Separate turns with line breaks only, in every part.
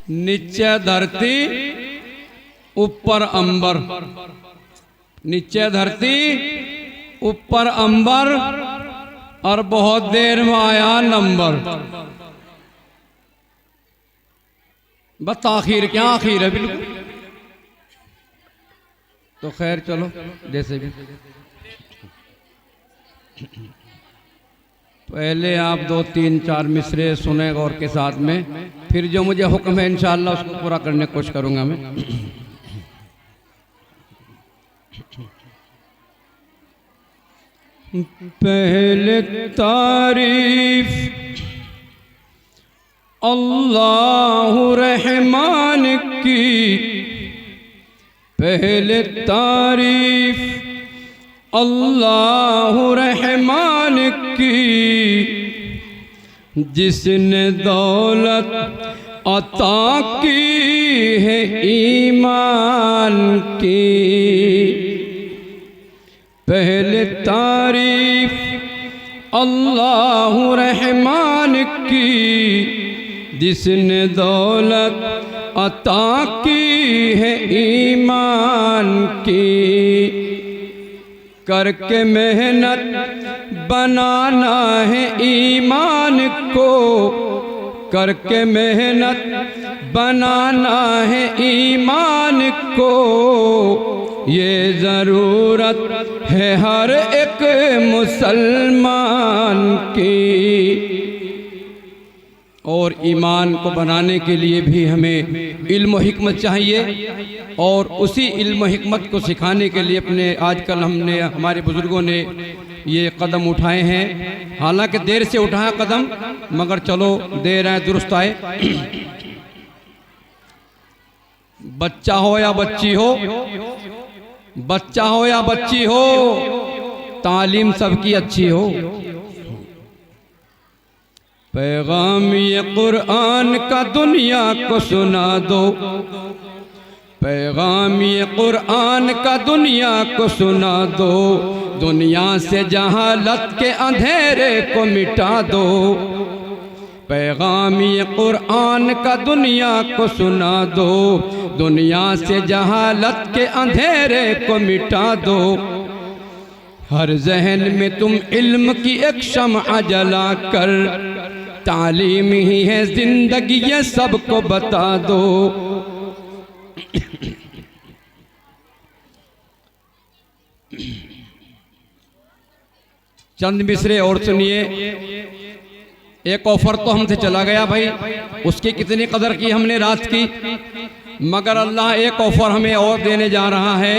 नीचे धरती ऊपर अंबर, नीचे धरती ऊपर अंबर, और बहुत देर में आया नंबर। बस आखिर क्या आखिर है बिल्कुल। तो खैर चलो जैसे भी, पहले आप 2-3-4 मिसरे सुने गौर के साथ में, फिर जो मुझे हुक्म है इंशाअल्लाह उसको पूरा करने की कोशिश करूंगा मैं। पहले तारीफ अल्लाह रहमान की, पहले तारीफ अल्लाह रहमान की, जिसने दौलत अता की है ईमान की। पहले तारीफ अल्लाह रहमान की, जिसने दौलत अता की है ईमान की। करके मेहनत बनाना है ईमान को, करके मेहनत बनाना है ईमान को। ये ज़रूरत है हर एक मुसलमान की। और ईमान को बनाने के लिए भी हमें इल्म व हिकमत चाहिए, और उसी इल्म व हिकमत को सिखाने के लिए अपने आजकल हमारे बुज़ुर्गों ने ये कदम उठाए हैं। हालांकि देर से उठाया कदम, मगर चलो देर आए दुरुस्त आए। बच्चा हो या बच्ची हो, बच्चा हो या बच्ची हो, तालीम सबकी अच्छी हो। पैगाम ये कुरान का दुनिया को सुना दो, पैगाम ये कुरान का दुनिया को सुना दो। दुनिया से जहालत के अंधेरे को मिटा दो। पैगाम ये कुरान का दुनिया को सुना दो। दुनिया से जहालत के अंधेरे को मिटा दो। हर जहन में तुम इल्म की एक शम्अ जला कर, तालीम ही है जिंदगी ये सबको बता दो। चंद मिसरे और सुनिए। एक ऑफर तो हमसे चला गया भाई, उसकी कितनी कदर की हमने रात की, मगर अल्लाह एक ऑफर हमें और देने जा रहा है।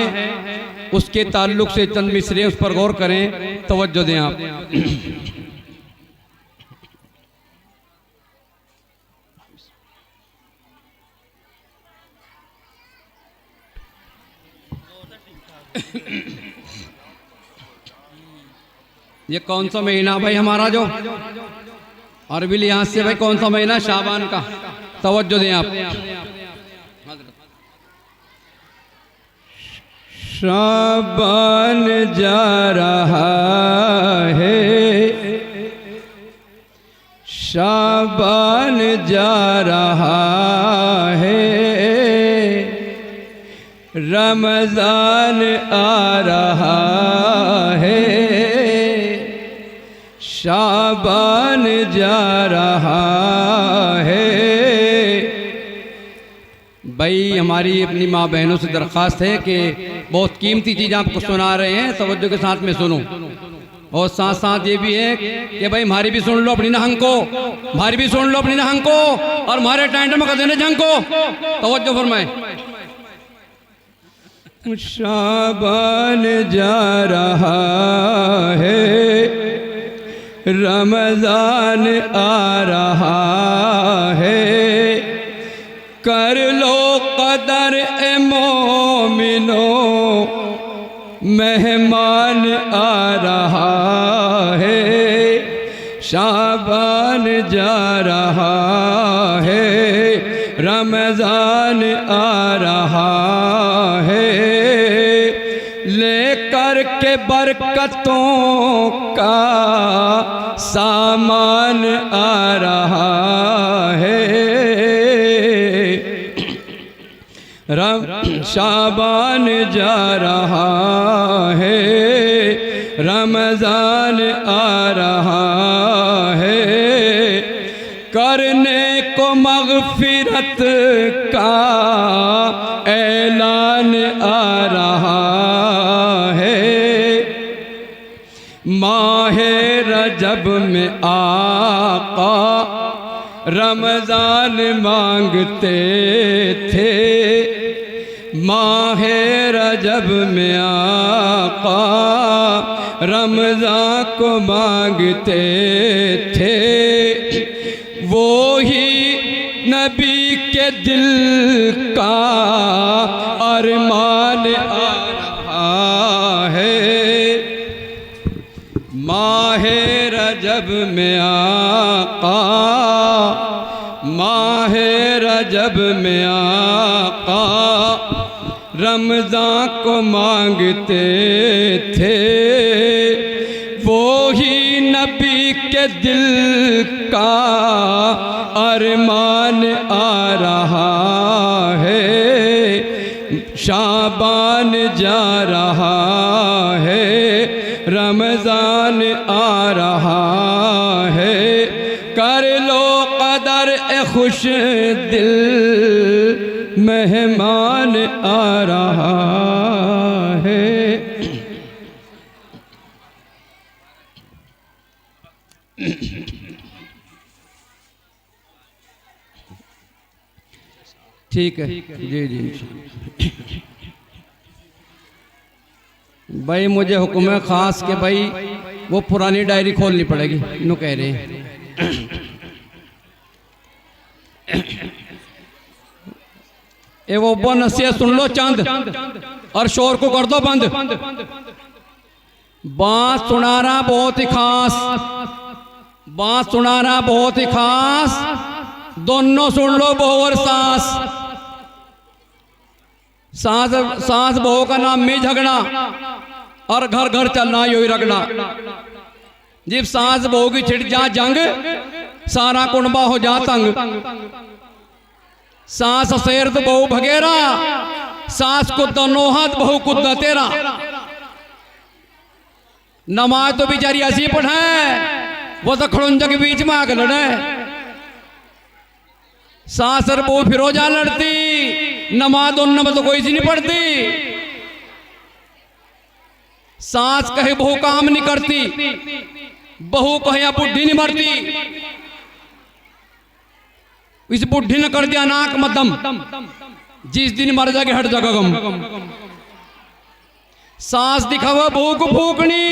उसके ताल्लुक से चंद मिसरे उस पर गौर करें, तवज्जो दें आप। ये कौन सा महीना भाई हमारा, जो अरबी लिहाज से भाई कौन सा महीना? शाबान का। तवज्जो दें आप। शाबान जा रहा है, शाबान जा रहा है, रमजान आ रहा है, शाबान जा रहा है। भाई हमारी अपनी माँ बहनों से दरख्वास्त है कि बहुत कीमती चीज़ आपको सुना रहे हैं, तवज्जो के साथ में सुनो। और साथ साथ ये भी है कि भाई हमारी भी सुन लो अपनी नहंग को, हमारी भी सुन लो अपनी नहंग को, और हमारे टाइम में कर देने जंग को। तवज्जो फरमाए। शाबान जा रहा है, रमजान आ रहा है, कर लो कदर ए मोमिनो, मेहमान आ रहा है। शाबान जा रहा है, रमजान आ रहा है, लेकर के बरकतों का सामान आ रहा है। शाबान जा रहा है, रमज़ान आ रहा है, करने को मग़फ़िरत का ऐलान आ रहा है। माहे रजब में आका रमज़ान मांगते थे, माहे रजब में आका रमज़ान को मांगते थे। वो ही नबी के दिल का अरमान आ रहा है। माहे रजब में आका, माहे रजब में आका रमज़ान को मांगते थे। वो ही नबी के दिल का अरमान आ रहा है। शाबान जा रहा है, रमज़ान आ रहा है। कर लो कदर ए खुश दिल, मेहमान आ रहा है। ठीक है जी जी। भाई मुझे हुक्म है ख़ास के भाई वो पुरानी डायरी खोलनी पड़ेगी, नो कह रहे हैं। ए वो नसीहत सुन लो चंद और शोर को कर दो बंद। बात सुनाना बहुत ही खास, बात सुनाना बहुत ही खास। दोनों सुन लो, बहू और सास। सास बहू का नाम में झगड़ा और घर घर चलना यही रगड़ा। जब सास बहू की छिड़ जा जंग, सारा कुनबा हो जा तंग। सास शेर तो बहू भगेरा, सास को दोनों हाथ बहू कुद तेरा। नमाज तो बेचारी ऐसी पढ़े, वो तो खड़ुंजा के बीच में आकर लड़े। सास और बहू फिरोजा लड़ती, नमाज दोनों में तो कोई सी नहीं पढ़ती। सास कहे बहू काम नहीं करती, बहू कहे या बुढ़ी नहीं मरती। इस बुढ़ी ने कर दिया नाक मदम, जिस दिन मर जाके हट जाएगा गम। सास दिखावा बहू को फूकनी,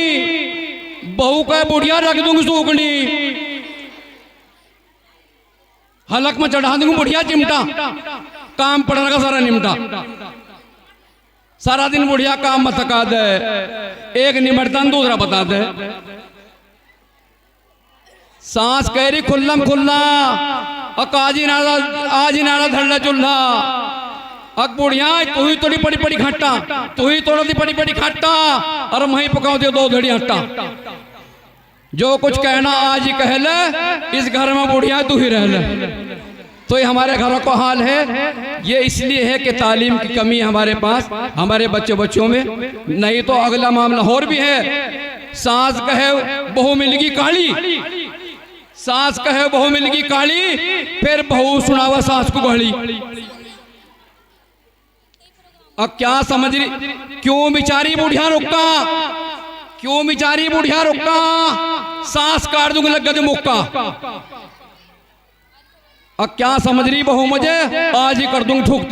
बहू कहे बुढ़िया रख दूंगी सूखनी। हलक में चढ़ा दूंगी बुढ़िया चिमटा, काम पड़ने का सारा निमटा। सारा दिन बुढ़िया काम मत थका दे, एक निमटता दूसरा बता दे। सास कह रही खुल्लम खुल्ला, आज ही नारा धरना चूल्हा। अक बुढ़िया तू ही तोड़ी पड़ी पड़ी खट्टा, तू ही तोड़ा दी पड़ी पड़ी खट्टा, और वहीं पकाओ दे दो धड़ी हट्टा। जो कुछ कहना आज ही कह ले, इस घर में बुढ़िया तू ही रह ले। तो ये हमारे घरों का हाल है। ये इसलिए है कि तालीम की कमी है हमारे पास, हमारे बच्चों में। नहीं तो अगला मामला और भी है। सास कहे बहू मिलगी काली, सास कहे बहू मिलगी काली, फिर बहू सुनावा सास को गहली। अब क्या समझ रही, क्यों बेचारी बुढ़िया रुका, क्यों बेचारी बुढ़िया रुका। सास काट दूंगी लग गया मुक्का। अब क्या समझ रही बहू मुझे, आज ही कर दूंगी ठुक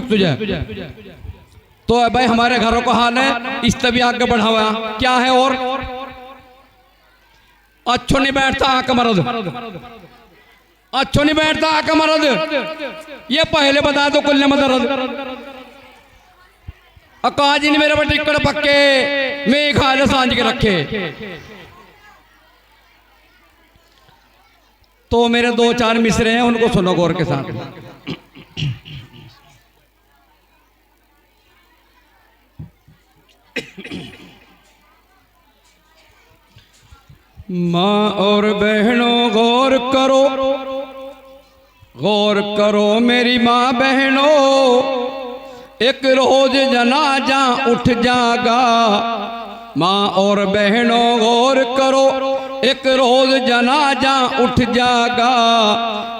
तुझे। तो भाई हमारे घरों का हाल है, इस तभी आगे बढ़ा हुआ क्या है। और अच्छो नहीं बैठता आका मरद, अच्छो नहीं बैठता आका मरद। ये पहले बता दो कुल्ले मदरद। अकाजी ने मेरे पर टिक्कड़ पक्के, मैं खा ले सांझ के रखे। तो मेरे दो चार मिसरे हैं, उनको सुनो गौर के साथ। माँ और बहनों गौर करो, गौर करो मेरी माँ बहनों। एक रोज जनाजा उठ जागा। माँ और बहनों गौर करो, एक रोज जनाजा उठ जागा।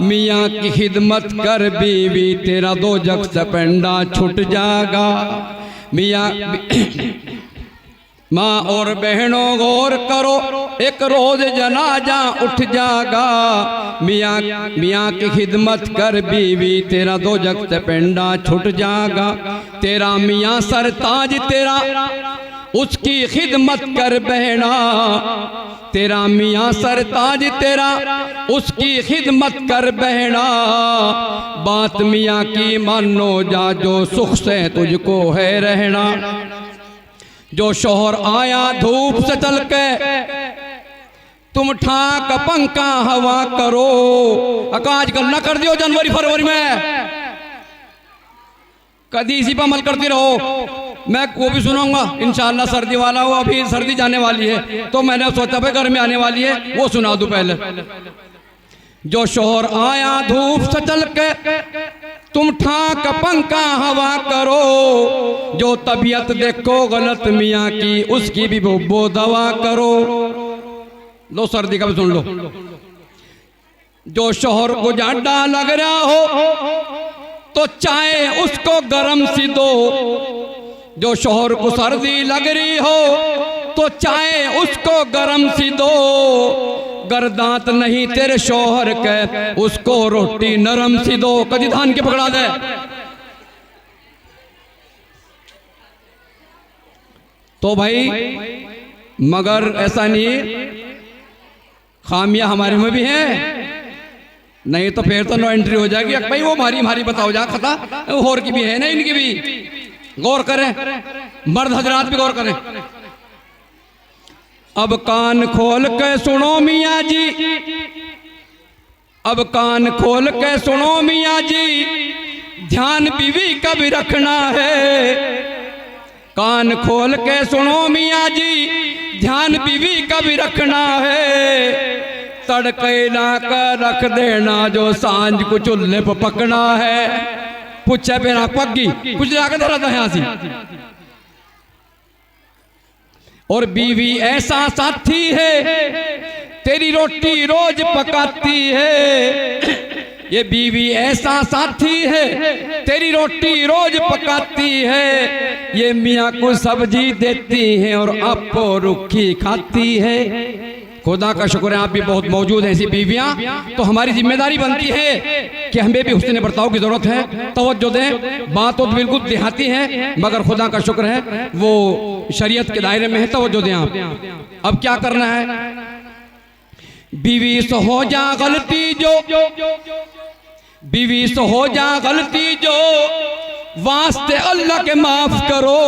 मियाँ की खिदमत कर बीवी, तेरा दो जग से पेंडा छुट जागा। मियाँ माँ और बहनों गौर करो, एक रोज जनाजा उठ जागा। मियाँ की खिदमत कर बीवी, तेरा दो जग से पेंडा छुट जागा। तेरा मियाँ सरताज तेरा, उसकी खिदमत कर बहना। तेरा मियाँ सरताज तेरा, उसकी खिदमत कर बहना। बात मियाँ की मानो जा, जो सुख से तुझको है रहना। जो शोहर आया धूप से चल के, तुम ठाक पंखा हवा करो। आकाश कल न कर दियो जनवरी फरवरी में, कभी इसी पर अमल करती रहो। मैं वो भी सुनाऊंगा इंशाअल्लाह, सर्दी वाला हो, अभी सर्दी जाने वाली है तो मैंने सोचा भाई गर्मी आने वाली है, वो सुना दूं पहले। जो शोहर आया धूप से चल के, तुम ठाक पंखा हवा करो। जो तबीयत देखो गलत मियाँ की, उसकी भी वो दवा करो। लो सर्दी का भी सुन लो। जो शोहर को जाड़ा लग रहा हो, तो चाहे उसको गरम सी दो। जो शोहर को सर्दी लग रही हो, तो चाहे उसको गरम सी दो। गर दांत नहीं तेरे शोहर के, उसको रोटी नरम सी दो। कदी धान के पकड़ा दे। तो भाई मगर ऐसा नहीं, खामियां हमारे में भी हैं, नहीं तो फिर तो नो एंट्री हो जाएगी। भाई वो हमारी बताओ जा खता, और की भी है ना, इनकी भी गौर करें, मर्द हजरात भी गौर करें। अब कान खोल के सुनो मियाँ जी, अब कान खोल के सुनो मियाँ जी, ध्यान बीवी का भी रखना है। कान खोल के सुनो मियाँ जी, ध्यान बीवी का भी रखना है। तड़के ना कर रख देना, जो सांझ को चूल्हे पर पकना है। पूछे पे ना पक्की कुछ लाकर दे रहा था यहाँ से। और बीवी ऐसा साथी है, तेरी रोटी रोज पकाती है। ये बीवी ऐसा साथी है, तेरी रोटी रोज पकाती है। ये मियाँ को सब्जी देती है और आपको रुखी खाती है। खुदा का शुक्र है आप भी बहुत मौजूद हैं ऐसी बीवियां, तो हमारी जिम्मेदारी बनती है कि हमें भी हुस्न बर्ताव की जरूरत है, तवज्जो दें। बात तो बिल्कुल देहाती है, मगर खुदा का शुक्र है वो शरीयत के दायरे में है, तवज्जो दें आप। अब क्या करना है, बीवी से हो जा गलती जो, बीवी से हो जा गलती जो, वास्ते अल्लाह के माफ करो।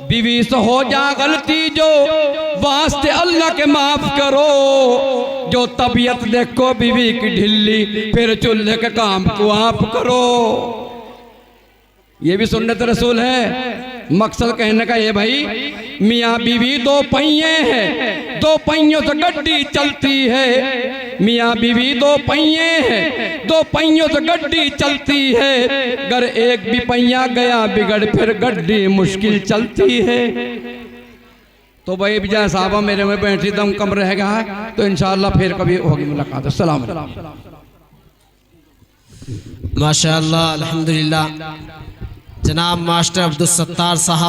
बीवी से हो जा गलती जो, वास्ते अल्लाह के माफ करो। जो तबीयत देखो बीवी की ढिल्ली, फिर चूल्हे के काम को आप करो। ये भी सुन्नत रसूल है। मकसद कहने का ये भाई, मियाँ बीवी दो पहिए हैं, दो पहियों से गड्डी चलती है। मियाँ बीवी दो पहिए हैं, दो पहियों से गड्डी चलती है। अगर एक भी पहिया गया बिगड़, फिर गड्डी मुश्किल चलती है। तो भाई बिजा साहबा मेरे में बैठी दम कम रहेगा, तो इंशाअल्लाह फिर कभी होगी मुलाकात। अस्सलाम वालेकुम।
माशाअल्लाह, अल्हम्दुलिल्लाह। जनाब मास्टर अब्दुल सत्तार साहब